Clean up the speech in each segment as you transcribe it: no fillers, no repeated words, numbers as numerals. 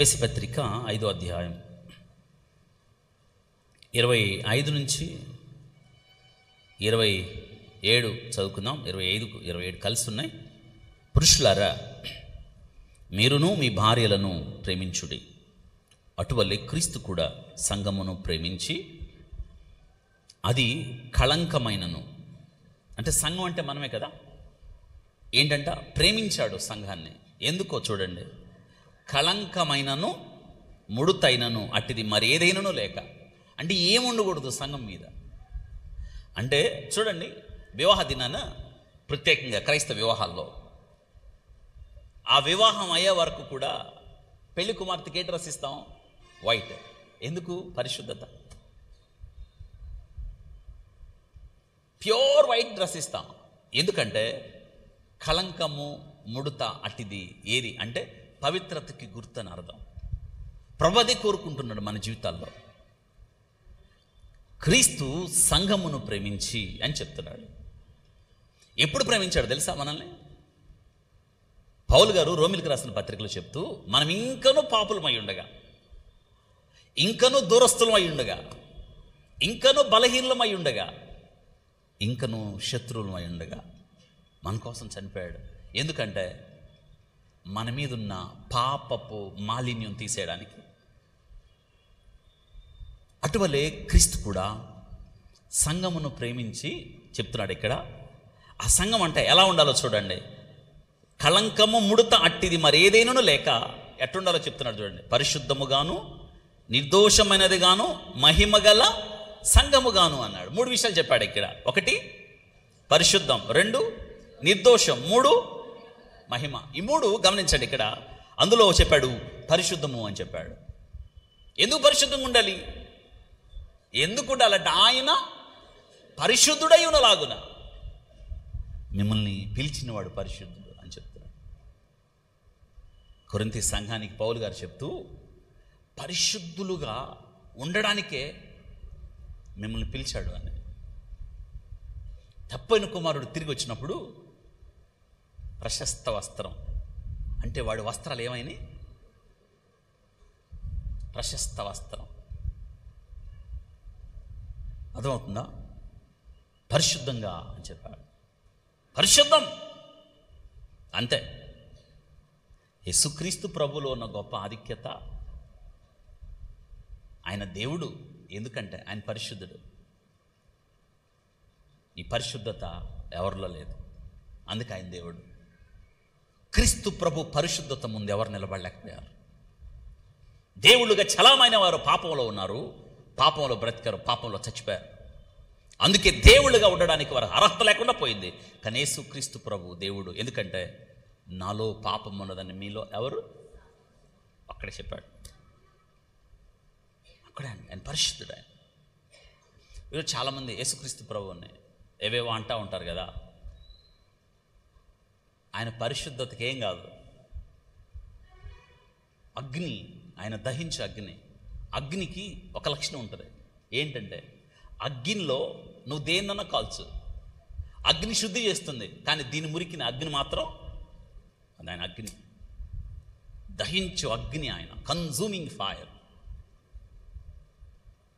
ఎఫెసీ పత్రిక 5వ అధ్యాయం 25 నుంచి 27 చదువుకుందాం. 25-27 కలిసి ఉన్నాయి. పురుషులారా, మీరును మీ భార్యలను ప్రేమించుడి, అటువల్లే క్రీస్తు కూడా సంఘమును ప్రేమించి అది కళంకమైనను, అంటే సంఘం అంటే మనమే కదా, ఏంటంట ప్రేమించాడు సంఘాన్ని. ఎందుకో చూడండి, కళంకమైనను ముడుతైనను అట్టిది మరి ఏదైనానో లేక, అంటే ఏముండకూడదు సంఘం మీద. అంటే చూడండి, వివాహ దినాన ప్రత్యేకంగా క్రైస్తవ వివాహాల్లో ఆ వివాహం అయ్యే వరకు కూడా పెళ్లి కుమార్తెకి ఏ డ్రెస్ ఇస్తాం? వైట్. ఎందుకు? పరిశుద్ధత. ప్యూర్ వైట్ డ్రెస్ ఇస్తాం. ఎందుకంటే కళంకము ముడత అట్టిది ఏది అంటే పవిత్రతకి గుర్తని అర్థం. ప్రభువే కోరుకుంటున్నాడు మన జీవితాల్లో. క్రీస్తు సంఘమును ప్రేమించి అని చెప్తున్నాడు. ఎప్పుడు ప్రేమించాడు తెలుసా మనల్ని? పౌలు గారు రోమిలికి రాసిన పత్రికలో చెప్తూ, మనం ఇంకనూ పాపులమై ఉండగా, ఇంకనూ దూరస్తులమై ఉండగా, ఇంకనూ బలహీనమై ఉండగా, ఇంకనూ శత్రువులమై ఉండగా మన కోసం చనిపోయాడు. ఎందుకంటే మన మీద ఉన్న పాపపు మాలిన్యం తీసేయడానికి. అటువలే క్రీస్తు కూడా సంఘమును ప్రేమించి చెప్తున్నాడు ఇక్కడ. ఆ సంఘం అంటే ఎలా ఉండాలో చూడండి. కళంకము ముడత అట్టిది మరి ఏదైనాను లేక ఎట్టుండాలో చెప్తున్నాడు చూడండి. పరిశుద్ధముగాను నిర్దోషమైనదిగాను మహిమగల సంఘముగాను అన్నాడు. 3 విషయాలు చెప్పాడు ఇక్కడ. 1 పరిశుద్ధం, 2 నిర్దోషం, 3 మహిమ. ఈ 3 గమనించండి ఇక్కడ. అందులో చెప్పాడు పరిశుద్ధము అని చెప్పాడు. ఎందుకు పరిశుద్ధంగా ఉండాలి? ఎందుకు ఉండాలంటే ఆయన పరిశుద్ధుడై ఉన్నలాగున మిమ్మల్ని పిలిచినవాడు పరిశుద్ధుడు అని చెప్తున్నాడు. కొరింథీ సంఘానికి పౌలు గారు చెప్తూ, పరిశుద్ధులుగా ఉండడానికే మిమ్మల్ని పిలిచాడు అని. తప్పైన కుమారుడు తిరిగి వచ్చినప్పుడు ప్రశస్త వస్త్రం అంటే వాడి వస్త్రాలు ఏమైనాయి? ప్రశస్త వస్త్రం. అర్థమవుతుందా? పరిశుద్ధంగా అని చెప్పాడు. పరిశుద్ధం అంతే. యేసుక్రీస్తు ప్రభులో ఉన్న గొప్ప ఆధిక్యత, ఆయన దేవుడు. ఎందుకంటే ఆయన పరిశుద్ధుడు. ఈ పరిశుద్ధత ఎవరిలో లేదు, అందుకే ఆయన దేవుడు. క్రీస్తు ప్రభు పరిశుద్ధత ముందు ఎవరు నిలబడలేకపోయారు. దేవుళ్ళుగా చలామైన వారు పాపంలో ఉన్నారు, పాపంలో బ్రతికారు, పాపంలో చచ్చిపోయారు. అందుకే దేవుళ్ళుగా ఉండడానికి వారు అర్హత లేకుండా పోయింది. కానీ యేసుక్రీస్తు ప్రభు దేవుడు. ఎందుకంటే నాలో పాపం ఉన్నదని మీలో ఎవరు? అక్కడే చెప్పాడు. అక్కడే ఆయన పరిశుద్ధుడు. ఆయన ఈరోజు చాలామంది యేసుక్రీస్తు ప్రభువుని ఏవేవో అంటూ ఉంటారు కదా. ఆయన పరిశుద్ధతకి ఏం కాదు. అగ్ని, ఆయన దహించే అగ్ని. అగ్నికి ఒక లక్షణం ఉంటుంది. ఏంటంటే అగ్నిలో నువ్వు దేన్నన్నా కాల్చు, అగ్ని శుద్ధి చేస్తుంది. కానీ దీని మురికిన అగ్ని మాత్రం అది ఆయన అగ్ని, దహించు అగ్ని. ఆయన కన్జూమింగ్ ఫైర్.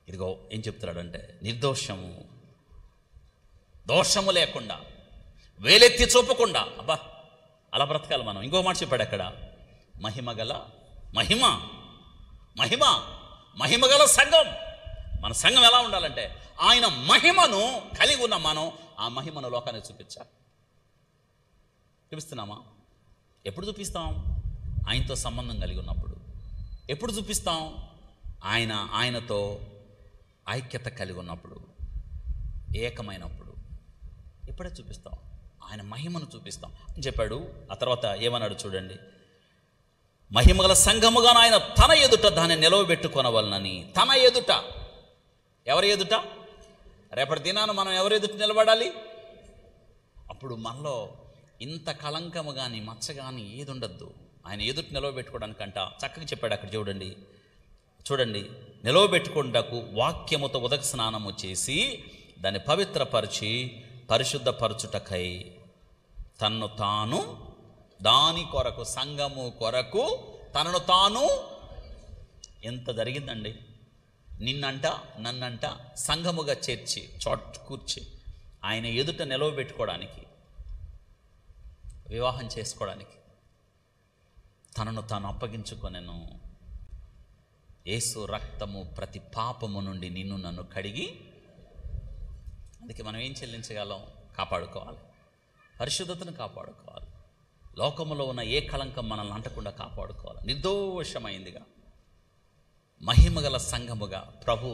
ఇదిగో ఏం చెప్తున్నాడంటే నిర్దోషము, దోషము లేకుండా, వేలెత్తి చూపకుండా, అబ్బా అలా బ్రతకాలి మనం. ఇంకో మాట చెప్పాడు అక్కడ, మహిమగల మహిమగల సంఘం. మన సంఘం ఎలా ఉండాలంటే ఆయన మహిమను కలిగి ఉన్న మనం ఆ మహిమను లోకానికి చూపించాలి. చూపిస్తున్నామా? ఎప్పుడు చూపిస్తాం? ఆయనతో సంబంధం కలిగి ఉన్నప్పుడు. ఎప్పుడు చూపిస్తాం? ఆయనతో ఐక్యత కలిగి ఉన్నప్పుడు, ఏకమైనప్పుడు. ఇప్పుడే చూపిస్తాం, ఆయన మహిమను చూపిస్తాం అని చెప్పాడు. ఆ తర్వాత ఏమన్నాడు చూడండి. మహిమగల సంఘముగాను ఆయన తన ఎదుట దాన్ని నిలవబెట్టుకొనవలనని. తన ఎదుట. ఎవరి ఎదుట? రేపటి దినాన మనం ఎవరి ఎదుట నిలబడాలి? అప్పుడు మనలో ఇంత కళంకము కానీ మచ్చ కానీ ఏది ఉండద్దు. ఆయన ఎదుట నిలవబెట్టుకోవడానికంట చక్కగా చెప్పాడు అక్కడ. చూడండి నిలవబెట్టుకుంటకు వాక్యముతో ఉదక స్నానము చేసి దాన్ని పవిత్రపరిచి పరిశుద్ధపరచుటకై తన్ను తాను దాని కొరకు, సంఘము కొరకు తనను తాను ఎంత జరిగిందండి. నిన్నంట నన్నంట సంఘముగా చేర్చి చోటు కూర్చి ఆయన ఎదుట నిలవబెట్టుకోవడానికి, వివాహం చేసుకోవడానికి తనను తాను అప్పగించుకొనెను. యేసు రక్తము ప్రతి పాపము నుండి నిన్ను నన్ను కడిగి, అందుకే మనం ఏం చెల్లించగలం? కాపాడుకోవాలి, పరిశుద్ధతను కాపాడుకోవాలి, లోకములో ఉన్న ఏ కళంకం మనల్ని అంటకుండా కాపాడుకోవాలి. నిర్దోషమైందిగా మహిమగల సంఘముగా ప్రభు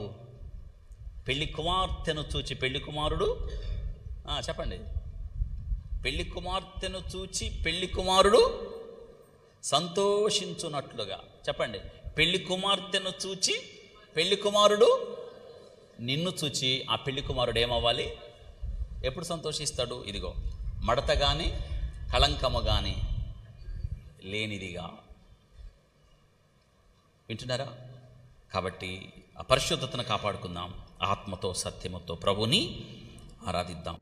పెళ్లి కుమార్తెను చూచి పెళ్లి కుమారుడు చెప్పండి, పెళ్లి కుమార్తెను చూచి పెళ్లి కుమారుడు సంతోషించున్నట్లుగా చెప్పండి. పెళ్లి కుమార్తెను చూచి పెళ్లి కుమారుడు నిన్ను చూచి ఆ పెళ్లి కుమారుడు ఏమవ్వాలి? ఎప్పుడు సంతోషిస్తాడు? ఇదిగో మడత కానీ కళంకము కానీ లేనిదిగా. వింటున్నారా? కాబట్టి ఆ పరిశుద్ధతను కాపాడుకుందాం, ఆత్మతో సత్యముతో ప్రభుని ఆరాధిద్దాం.